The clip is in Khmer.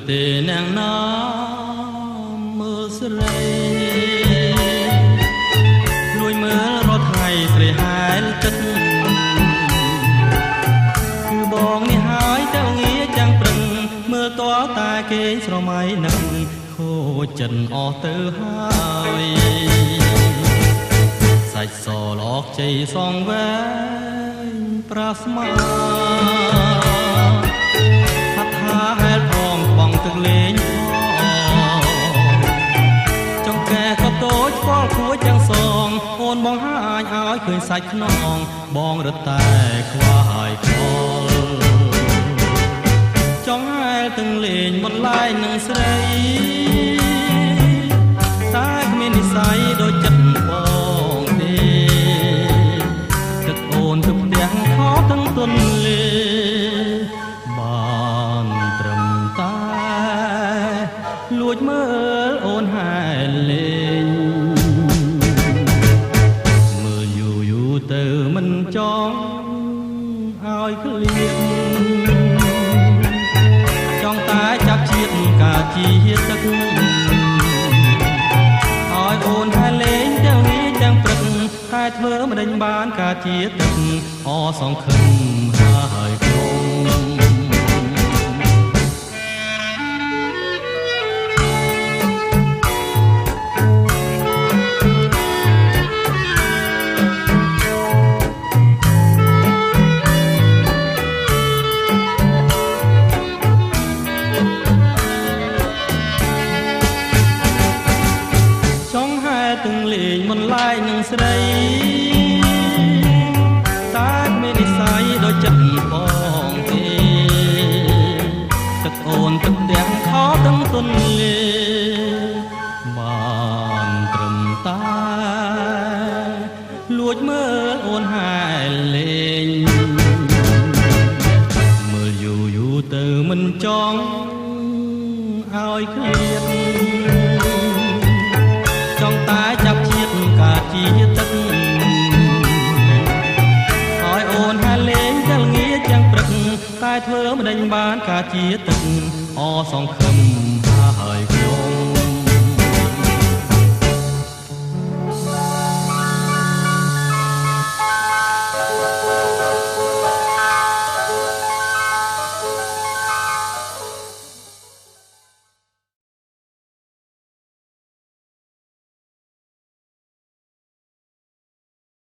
ទេនាងណាមើលស្រីលួយមើលរាល់ថ្ងៃត្រេះហែលទឹកគឺបងនេះហើយទៅងារចាំងប្រឹងមើលតើតែគេស្រមៃនឹងខូចចិត្តអស់ទៅហើយសាច់សលអកជ័យសងវែងប្រាស្មាហាត់ថាហែលផងបងទឹកលេងចង្កែក៏តូចស្គាល់គួចទាំងសងអូនបងហាញឲ្យឃើញសាច់ខ្នងបងរត់តែខ្វាយខ្វល់ចង់ហែលទាំងលេងបន្លែងនឹងស្រីតែគ្មាននិស័យដូចចិត្តបងទេទឹកអូនទឹកផ្ទះខោទាំងទន្លេបានត្រឹមតែលួចមើលអូនហែលលេងមើលយូរយូរទៅមិនចង់ឲ្យឃ្លៀងចង់តែចាប់ជាតិកាជាទឹកឲ្យអូនហែលលេងទាំងនេះទាំងព្រឹកតែធ្វើមិនដេញបានកាជាទឹកអសងខឹមហើយក្រុមទាំងលេងមិនឡាយនឹងស្រីតែមាននិស័យដូចចិត្តបងទេទឹកអូនទឹកទាំងខោទាំងទន្លេបានត្រឹមតែលួចមើលអូនហែលលេងមើលយូរយូរទៅមិនចង់ឲ្យឃ្លៀតចង់តែចាប់ជាតិកាជាទឹកឲ្យអូនហែលលេងទាំងងារចាំងព្រឹកតែធ្វើមិនដេញបានកាជាទឹកអសងខឹមហើយខ្ញុំ